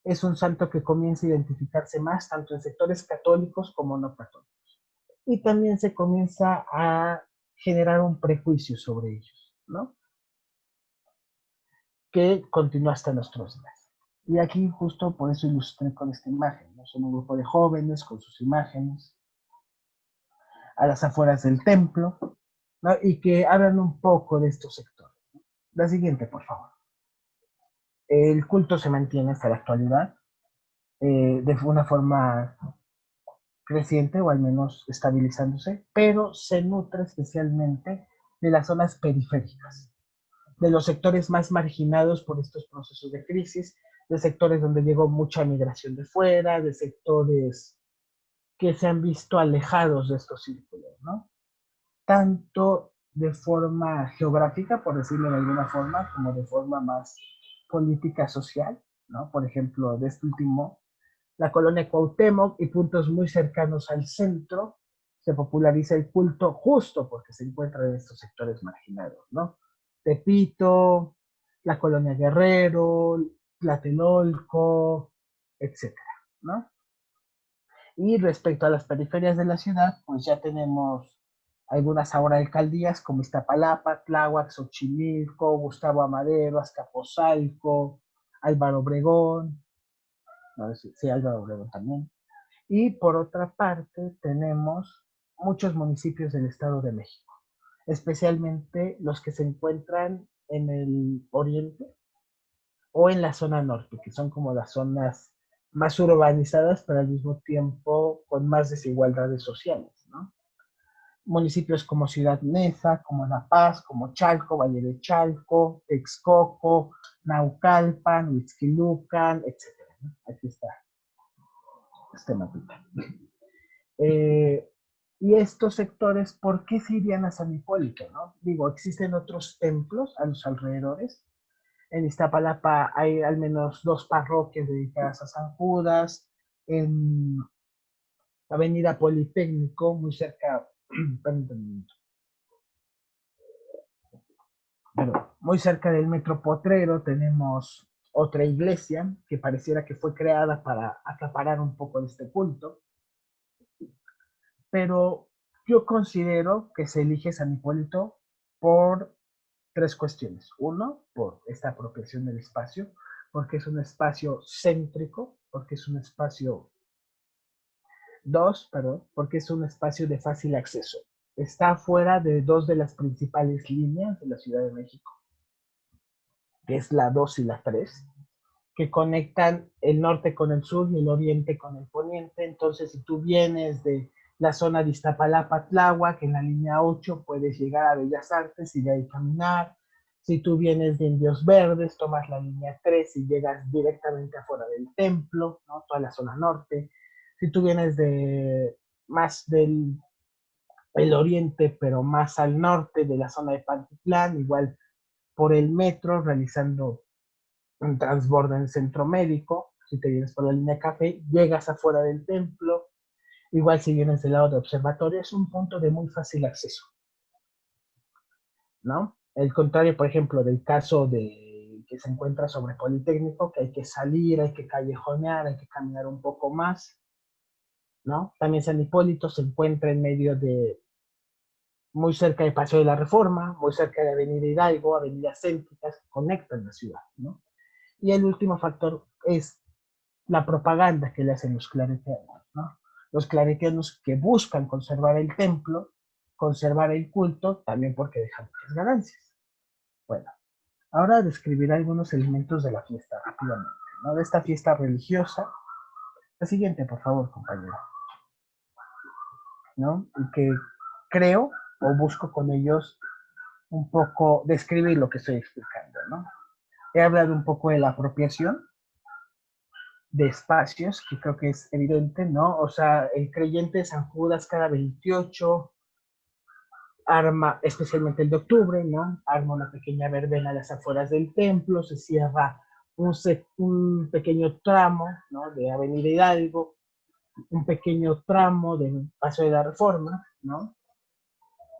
es un santo que comienza a identificarse más tanto en sectores católicos como no católicos. Y también se comienza a generar un prejuicio sobre ellos, ¿no? Que continúa hasta nuestros días. Y aquí justo por eso ilustré con esta imagen, ¿no? Son un grupo de jóvenes con sus imágenes a las afueras del templo, ¿no? Y que hablan un poco de estos sectores. La siguiente, por favor. El culto se mantiene hasta la actualidad de una forma creciente o al menos estabilizándose, pero se nutre especialmente de las zonas periféricas, de los sectores más marginados por estos procesos de crisis, de sectores donde llegó mucha migración de fuera, de sectores que se han visto alejados de estos círculos, ¿no? Tanto de forma geográfica, por decirlo de alguna forma, como de forma más política social, ¿no? Por ejemplo, de este último, la colonia Cuauhtémoc y puntos muy cercanos al centro, se populariza el culto justo porque se encuentra en estos sectores marginados, ¿no? Tepito, la colonia Guerrero, Tlatelolco, etcétera, ¿no? Y respecto a las periferias de la ciudad, pues ya tenemos algunas ahora alcaldías como Iztapalapa, Tláhuac, Xochimilco, Gustavo Amadero, Azcapotzalco, Álvaro Obregón, no, sí, Álvaro Obregón también. Y por otra parte tenemos muchos municipios del Estado de México, especialmente los que se encuentran en el oriente o en la zona norte, que son como las zonas más urbanizadas, pero al mismo tiempo con más desigualdades sociales, ¿no? Municipios como Ciudad Neza, como La Paz, como Chalco, Valle de Chalco, Texcoco, Naucalpan, Huixquilucan, etc., ¿no? Aquí está este mapita. Y estos sectores, ¿por qué se irían a San Hipólito, no? Digo, existen otros templos a los alrededores. En Iztapalapa hay al menos 2 parroquias dedicadas a San Judas. En Avenida Politécnico, muy cerca, muy cerca del Metro Potrero, tenemos otra iglesia que pareciera que fue creada para acaparar un poco de este culto. Pero yo considero que se elige San Hipólito por 3 cuestiones. Uno, por esta apropiación del espacio, porque es un espacio céntrico, porque es un espacio, dos, perdón, porque es un espacio de fácil acceso. Está fuera de dos de las principales líneas de la Ciudad de México, que es la 2 y la 3, que conectan el norte con el sur y el oriente con el poniente. Entonces, si tú vienes de la zona de Iztapalapa, Tláhuac, en la línea 8 puedes llegar a Bellas Artes y de ahí caminar. Si tú vienes de Indios Verdes, tomas la línea 3 y llegas directamente afuera del templo, ¿no? Toda la zona norte. Si tú vienes de más del el oriente, pero más al norte de la zona de Pantitlán, igual por el metro, realizando un transbordo en el centro médico. Si te vienes por la línea café, llegas afuera del templo. Igual si vienes del lado de observatorio, es un punto de muy fácil acceso, ¿no? El contrario, por ejemplo, del caso de que se encuentra sobre Politécnico, que hay que salir, hay que callejonear, hay que caminar un poco más, ¿no? También San Hipólito se encuentra en medio de, muy cerca de Paseo de la Reforma, muy cerca de Avenida Hidalgo, avenidas céntricas que conectan la ciudad, ¿no? Y el último factor es la propaganda que le hacen los claretianos, ¿no? Los claretianos que buscan conservar el templo, conservar el culto, también porque dejan muchas ganancias. Bueno, ahora describiré algunos elementos de la fiesta rápidamente, ¿no? De esta fiesta religiosa. La siguiente, por favor, compañero, ¿no? Y que creo o busco con ellos un poco describir lo que estoy explicando, ¿no? He hablado un poco de la apropiación de espacios, que creo que es evidente, ¿no? O sea, el creyente de San Judas cada 28 arma, especialmente el de octubre, ¿no? Arma una pequeña verbena a las afueras del templo, se cierra un pequeño tramo, ¿no? De Avenida Hidalgo, un pequeño tramo del Paso de la Reforma, ¿no?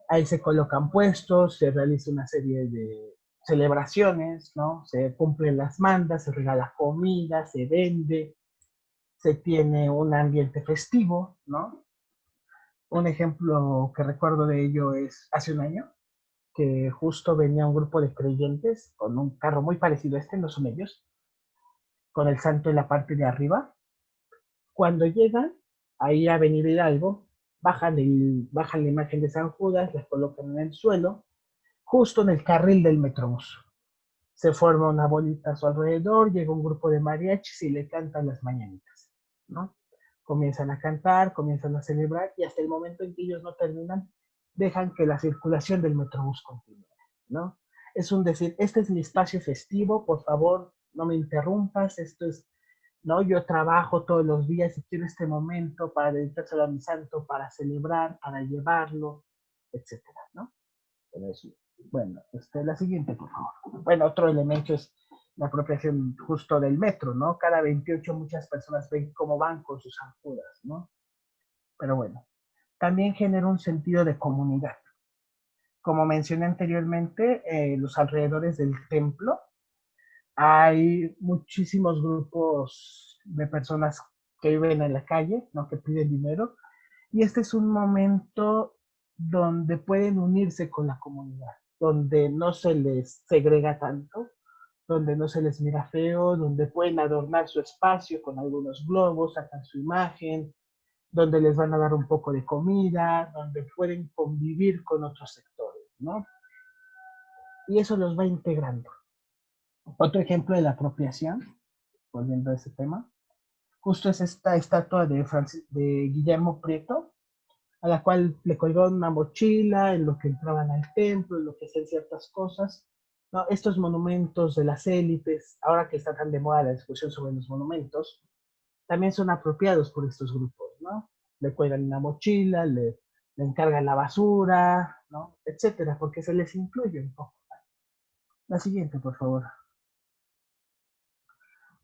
Ahí se colocan puestos, se realiza una serie de celebraciones, ¿no? Se cumplen las mandas, se regala comida, se vende, se tiene un ambiente festivo, ¿no? Un ejemplo que recuerdo de ello es hace un año, que justo venía un grupo de creyentes con un carro muy parecido a este, no son ellos, con el santo en la parte de arriba. Cuando llegan ahí a Avenida Hidalgo, bajan la imagen de San Judas, la colocan en el suelo, justo en el carril del Metrobús. Se forma una bolita a su alrededor, llega un grupo de mariachis y le cantan las mañanitas, ¿no? Comienzan a cantar, comienzan a celebrar y hasta el momento en que ellos no terminan, dejan que la circulación del Metrobús continúe, ¿no? Es un decir, este es mi espacio festivo, por favor, no me interrumpas, esto es, ¿no? Yo trabajo todos los días y quiero este momento para dedicárselo a mi santo, para celebrar, para llevarlo, etcétera, ¿no? Bueno, la siguiente, por favor. Bueno, otro elemento es la apropiación justo del metro, ¿no? Cada 28 muchas personas ven cómo van con sus anjudas, ¿no? Pero bueno, también genera un sentido de comunidad. Como mencioné anteriormente, los alrededores del templo hay muchísimos grupos de personas que viven en la calle, ¿no? Que piden dinero. Y este es un momento donde pueden unirse con la comunidad, donde no se les segrega tanto, donde no se les mira feo, donde pueden adornar su espacio con algunos globos, sacan su imagen, donde les van a dar un poco de comida, donde pueden convivir con otros sectores, ¿no? Y eso los va integrando. Otro ejemplo de la apropiación, volviendo a ese tema, justo es esta estatua de Guillermo Prieto, a la cual le colgaron una mochila en lo que entraban al templo, en lo que hacían ciertas cosas. ¿No? Estos monumentos de las élites, ahora que está tan de moda la discusión sobre los monumentos, también son apropiados por estos grupos, ¿no? Le cuelgan una mochila, le encargan la basura, ¿no? Etcétera, porque se les incluye un poco. La siguiente, por favor.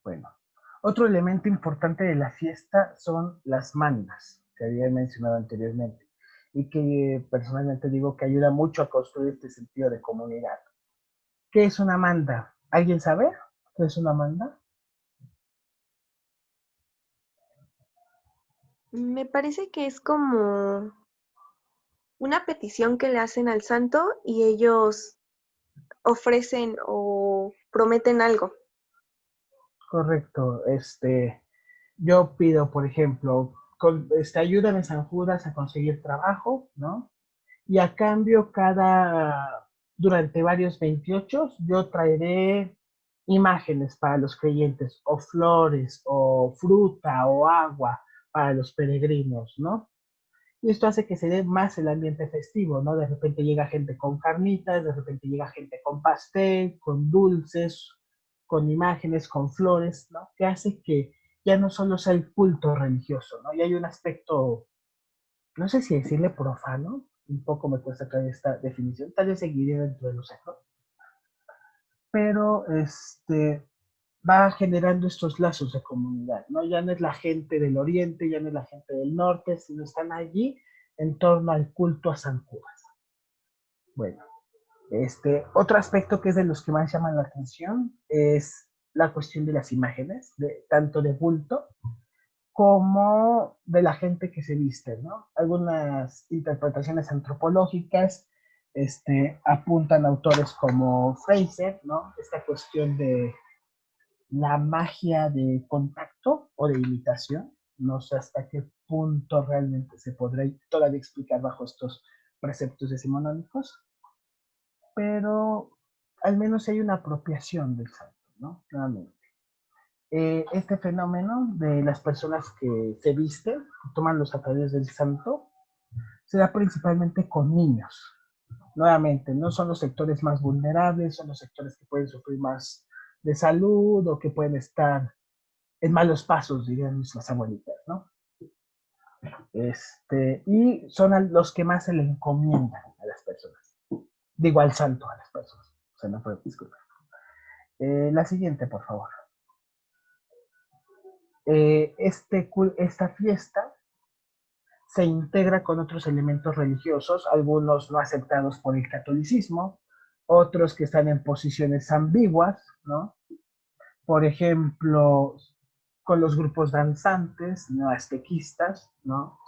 Bueno, otro elemento importante de la fiesta son las mandas, que había mencionado anteriormente, y que personalmente digo que ayuda mucho a construir este sentido de comunidad. ¿Qué es una manda? ¿Alguien sabe qué es una manda? Me parece que es como una petición que le hacen al santo y ellos ofrecen o prometen algo. Correcto. Yo pido, por ejemplo, ayúdame San Judas a conseguir trabajo, ¿no? Y a cambio, durante varios 28, yo traeré imágenes para los creyentes, o flores, o fruta, o agua para los peregrinos, ¿no? Y esto hace que se dé más el ambiente festivo, ¿no? De repente llega gente con carnitas, de repente llega gente con pastel, con dulces, con imágenes, con flores, ¿no? Que hace que ya no solo sea el culto religioso, ¿no? Y hay un aspecto, no sé si decirle profano, un poco me cuesta caer esta definición, tal vez seguiría dentro de los sacro, pero va generando estos lazos de comunidad, ¿no? Ya no es la gente del oriente, ya no es la gente del norte, sino están allí en torno al culto a San Judas. Bueno, otro aspecto que es de los que más llaman la atención es la cuestión de las imágenes, tanto de bulto como de la gente que se viste, ¿no? Algunas interpretaciones antropológicas apuntan a autores como Fraser, ¿no? Esta cuestión de la magia de contacto o de imitación. No sé hasta qué punto realmente se podrá todavía explicar bajo estos preceptos decimonónicos, pero al menos hay una apropiación del santo, ¿no? Nuevamente. Este fenómeno de las personas que se visten, toman los atavíos del santo, se da principalmente con niños. Nuevamente, no son los sectores más vulnerables, son los sectores que pueden sufrir más de salud o que pueden estar en malos pasos, dirían nuestras abuelitas, ¿no? Y son los que más se le encomiendan a las personas. Digo al santo a las personas. O sea, no puedo disculpar. La siguiente, por favor. Esta fiesta se integra con otros elementos religiosos, algunos no aceptados por el catolicismo, otros que están en posiciones ambiguas, ¿no? Por ejemplo, con los grupos danzantes, no aztequistas, ¿no?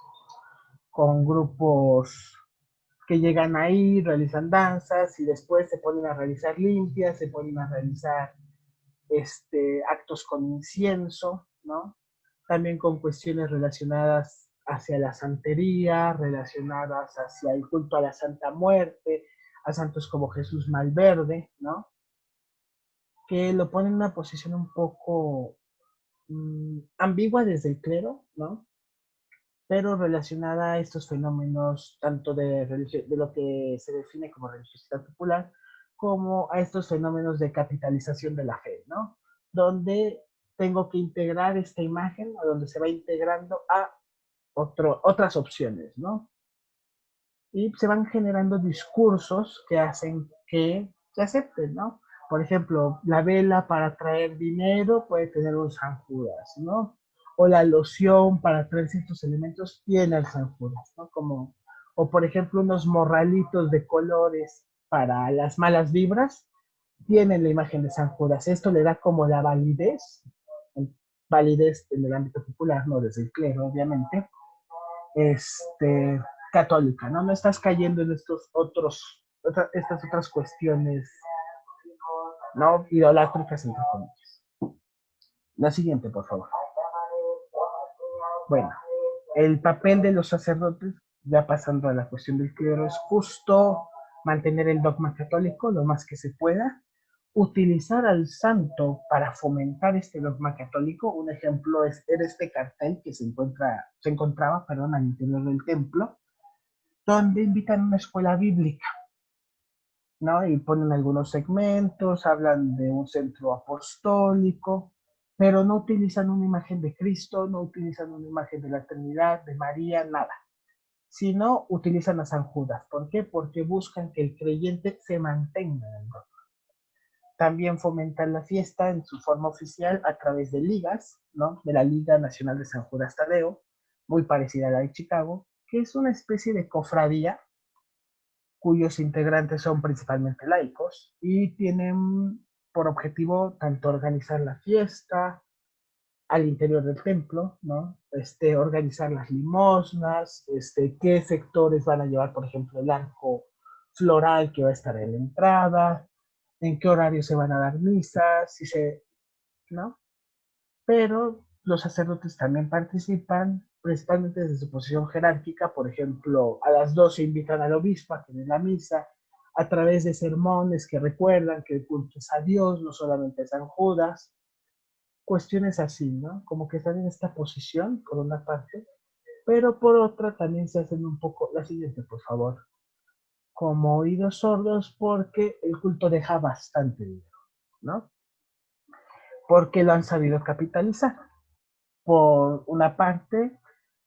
Con grupos que llegan ahí, realizan danzas y después se ponen a realizar limpias, se ponen a realizar actos con incienso, ¿no? También con cuestiones relacionadas hacia la santería, relacionadas hacia el culto a la Santa Muerte, a santos como Jesús Malverde, ¿no? Que lo ponen en una posición un poco ambigua desde el clero, ¿no? Pero relacionada a estos fenómenos tanto de lo que se define como religiosidad popular, como a estos fenómenos de capitalización de la fe, ¿no? Donde tengo que integrar esta imagen, a donde se va integrando a otras opciones, ¿no? Y se van generando discursos que hacen que se acepten, ¿no? Por ejemplo, la vela para traer dinero puede tener un San Judas, ¿no? O la loción para traer ciertos elementos tiene el San Judas, ¿no? O por ejemplo, unos morralitos de colores para las malas vibras tienen la imagen de San Judas. Esto le da como la validez en el ámbito popular, no desde el clero, obviamente, católica, ¿no? No estás cayendo en estas otras cuestiones, ¿no? Idolátricas, entre comillas. La siguiente, por favor. Bueno, el papel de los sacerdotes, ya pasando a la cuestión del clero, es justo mantener el dogma católico lo más que se pueda, utilizar al santo para fomentar este dogma católico. Un ejemplo era este cartel que se encontraba, al interior del templo, donde invitan a una escuela bíblica, ¿no? Y ponen algunos segmentos, hablan de un centro apostólico, pero no utilizan una imagen de Cristo, no utilizan una imagen de la Trinidad, de María, nada, sino utilizan a San Judas. ¿Por qué? Porque buscan que el creyente se mantenga en el dogma. También fomentan la fiesta en su forma oficial a través de ligas, ¿no? De la Liga Nacional de San Judas Tadeo, muy parecida a la de Chicago, que es una especie de cofradía cuyos integrantes son principalmente laicos y tienen por objetivo tanto organizar la fiesta al interior del templo, ¿no? Organizar las limosnas, qué sectores van a llevar, por ejemplo, el arco floral que va a estar en la entrada, en qué horario se van a dar misas, ¿no? pero los sacerdotes también participan, principalmente desde su posición jerárquica. Por ejemplo, a las 12 invitan al obispo a que dé la misa, a través de sermones que recuerdan que el culto es a Dios, no solamente a San Judas, cuestiones así, ¿no? Como que están en esta posición, por una parte, pero por otra también se hacen un poco, la siguiente, por favor, como oídos sordos porque el culto deja bastante dinero, ¿no? Porque lo han sabido capitalizar. Por una parte,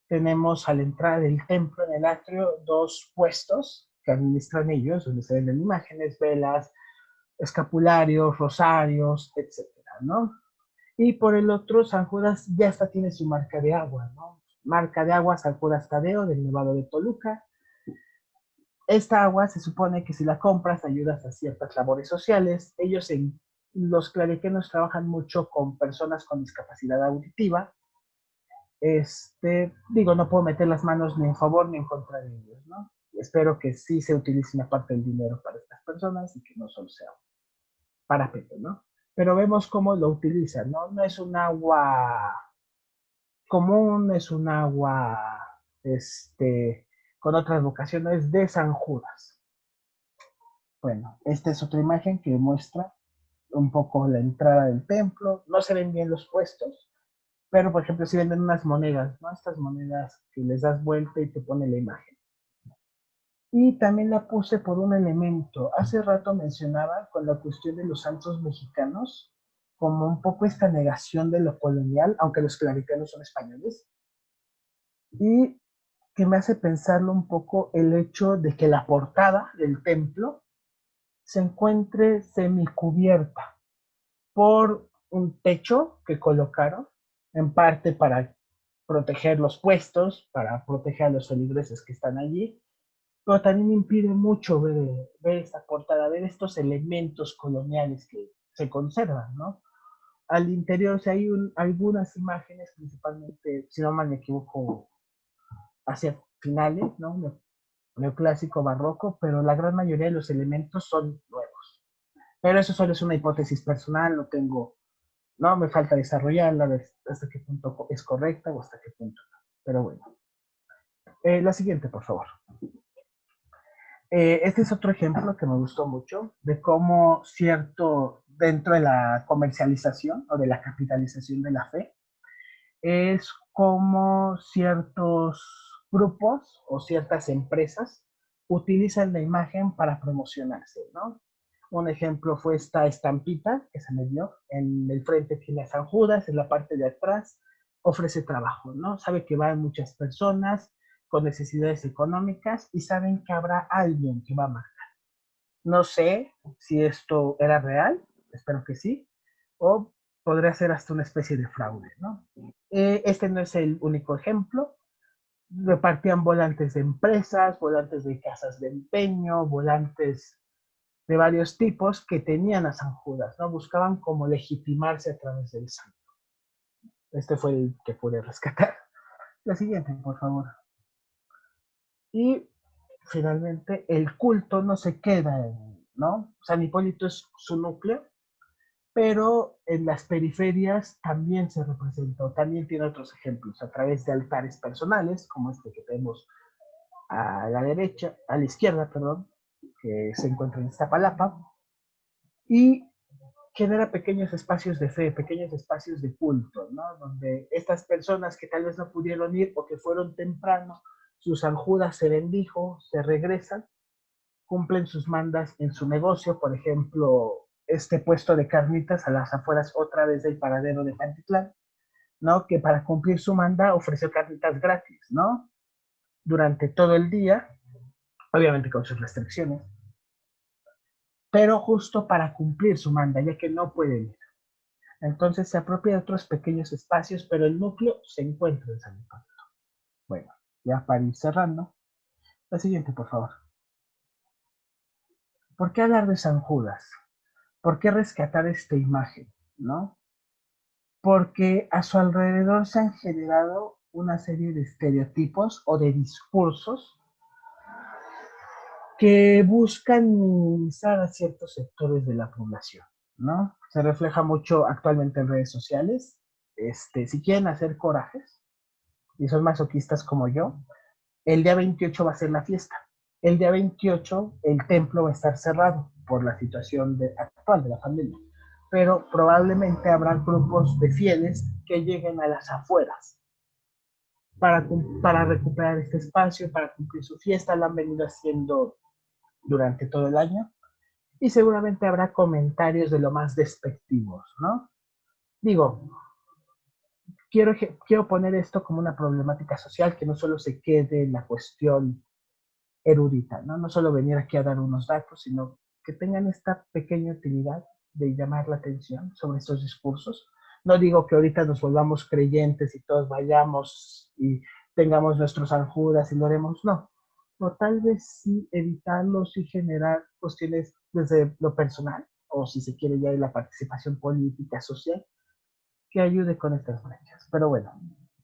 tenemos a la entrada del templo en el atrio 2 puestos que administran ellos, donde se venden imágenes, velas, escapularios, rosarios, etcétera, ¿no? Y por el otro, San Judas ya hasta tiene su marca de agua, ¿no? Marca de agua San Judas Tadeo del Nevado de Toluca. Esta agua se supone que si la compras ayudas a ciertas labores sociales. Los clariquenos trabajan mucho con personas con discapacidad auditiva. Digo, no puedo meter las manos ni en favor ni en contra de ellos, ¿no? Espero que sí se utilice una parte del dinero para estas personas y que no solo sea parapeto, ¿no? Pero vemos cómo lo utilizan, ¿no? No es un agua común, es un agua, con otras vocaciones de San Judas. Bueno, esta es otra imagen que muestra un poco la entrada del templo. No se ven bien los puestos, pero por ejemplo si venden unas monedas, ¿no? Estas monedas que les das vuelta y te pone la imagen. Y también la puse por un elemento. Hace rato mencionaba con la cuestión de los santos mexicanos, como un poco esta negación de lo colonial, aunque los claricanos son españoles, y que me hace pensarlo un poco el hecho de que la portada del templo se encuentre semicubierta por un techo que colocaron, en parte para proteger los puestos, para proteger a los feligreses que están allí, pero también impide mucho ver esta portada, ver estos elementos coloniales que se conservan, ¿no? Al interior, si hay algunas imágenes, principalmente, si no mal me equivoco, hacia finales, ¿no? Neoclásico, barroco, pero la gran mayoría de los elementos son nuevos. Pero eso solo es una hipótesis personal, no, me falta desarrollarla, hasta qué punto es correcta o hasta qué punto no. Pero bueno. La siguiente, por favor. Este es otro ejemplo que me gustó mucho de cómo dentro de la comercialización o de la capitalización de la fe, es como ciertos grupos o ciertas empresas utilizan la imagen para promocionarse, ¿no? Un ejemplo fue esta estampita que se me dio. En el frente tiene a San Judas, en la parte de atrás ofrece trabajo, ¿no? Sabe que van muchas personas con necesidades económicas y saben que habrá alguien que va a marcar. No sé si esto era real, espero que sí, o podría ser hasta una especie de fraude, ¿no? Este no es el único ejemplo. Repartían volantes de empresas, volantes de casas de empeño, volantes de varios tipos que tenían a San Judas, ¿no? Buscaban como legitimarse a través del santo. Este fue el que pude rescatar. La siguiente, por favor. Y finalmente, el culto no se queda ¿no? San Hipólito es su núcleo, pero en las periferias también se representó, también tiene otros ejemplos, a través de altares personales, como este que tenemos a la izquierda, perdón, que se encuentra en Iztapalapa, y genera pequeños espacios de fe, pequeños espacios de culto, ¿no? Donde estas personas que tal vez no pudieron ir o que fueron temprano, su San Judas se bendijo, se regresan, cumplen sus mandas en su negocio, por ejemplo, este puesto de carnitas a las afueras otra vez del paradero de Pantitlán, ¿no? Que para cumplir su manda ofreció carnitas gratis, ¿no? Durante todo el día, obviamente con sus restricciones, pero justo para cumplir su manda, ya que no pueden ir. Entonces se apropia de otros pequeños espacios, pero el núcleo se encuentra en San Hipólito. Bueno, ya para ir cerrando, la siguiente, por favor. ¿Por qué hablar de San Judas? ¿Por qué rescatar esta imagen? ¿No? Porque a su alrededor se han generado una serie de estereotipos o de discursos que buscan minimizar a ciertos sectores de la población, ¿no? Se refleja mucho actualmente en redes sociales. si quieren hacer corajes y son masoquistas como yo, el día 28 va a ser la fiesta. El día 28 el templo va a estar cerrado por la situación actual de la pandemia, pero probablemente habrá grupos de fieles que lleguen a las afueras para recuperar este espacio, para cumplir su fiesta. Lo han venido haciendo durante todo el año y seguramente habrá comentarios de lo más despectivos, ¿no? Digo, quiero poner esto como una problemática social que no solo se quede en la cuestión erudita, ¿no? No solo venir aquí a dar unos datos, sino que tengan esta pequeña utilidad de llamar la atención sobre estos discursos. No digo que ahorita nos volvamos creyentes y todos vayamos y tengamos nuestros San Judas y lo haremos, no. O tal vez sí evitarlos y generar cuestiones desde lo personal, o si se quiere ya en la participación política, social, que ayude con estas brechas. Pero bueno,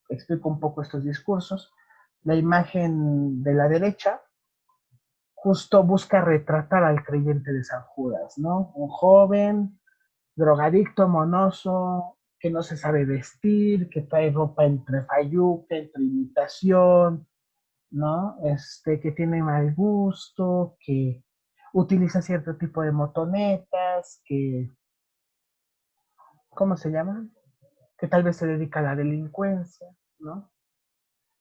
explico un poco estos discursos. La imagen de la derecha justo busca retratar al creyente de San Judas, ¿no? Un joven, drogadicto, monoso, que no se sabe vestir, que trae ropa entre fayuca, entre imitación, ¿no? Que tiene mal gusto, que utiliza cierto tipo de motonetas, que, ¿cómo se llama? Que tal vez se dedica a la delincuencia, ¿no?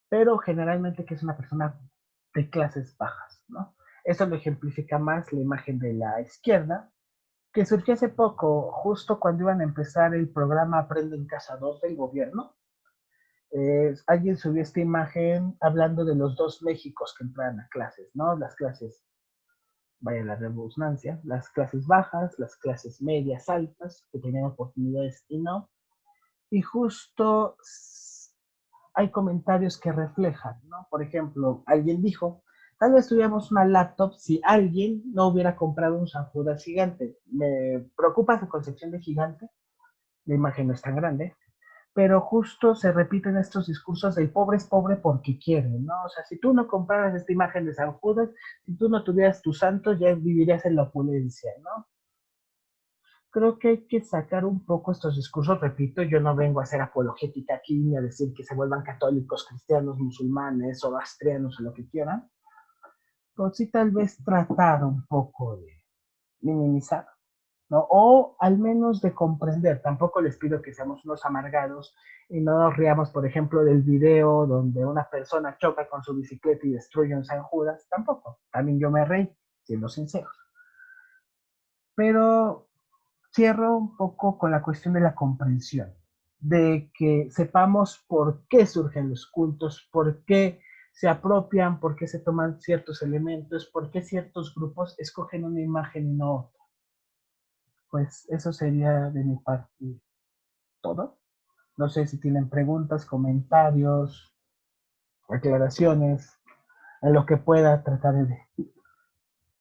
Pero generalmente que es una persona de clases bajas, ¿no? Eso lo ejemplifica más la imagen de la izquierda, que surgió hace poco, justo cuando iban a empezar el programa Aprende en Casa 2 del gobierno. Alguien subió esta imagen hablando de los dos Méxicos que entran a clases, ¿no? Las clases, vaya la redundancia, las clases bajas, las clases medias, altas, que tenían oportunidades y no. Y justo hay comentarios que reflejan, ¿no? Por ejemplo, alguien dijo, tal vez tuviéramos una laptop si alguien no hubiera comprado un San Judas gigante. Me preocupa su concepción de gigante, la imagen no es tan grande, pero justo se repiten estos discursos del pobre es pobre porque quiere, ¿no? O sea, si tú no compraras esta imagen de San Judas, si tú no tuvieras tus santos, ya vivirías en la opulencia, ¿no? Creo que hay que sacar un poco estos discursos. Repito, yo no vengo a hacer apologética aquí ni a decir que se vuelvan católicos, cristianos, musulmanes o astrianos o lo que quieran, pero sí tal vez tratar un poco de minimizar, ¿no? O al menos de comprender. Tampoco les pido que seamos unos amargados y no nos riamos, por ejemplo, del video donde una persona choca con su bicicleta y destruye un San Judas. Tampoco. También yo me reí, siendo sincero. Pero cierro un poco con la cuestión de la comprensión, de que sepamos por qué surgen los cultos, por qué se apropian, por qué se toman ciertos elementos, por qué ciertos grupos escogen una imagen y no otra. Pues eso sería de mi parte todo. No sé si tienen preguntas, comentarios, aclaraciones, en lo que pueda tratar de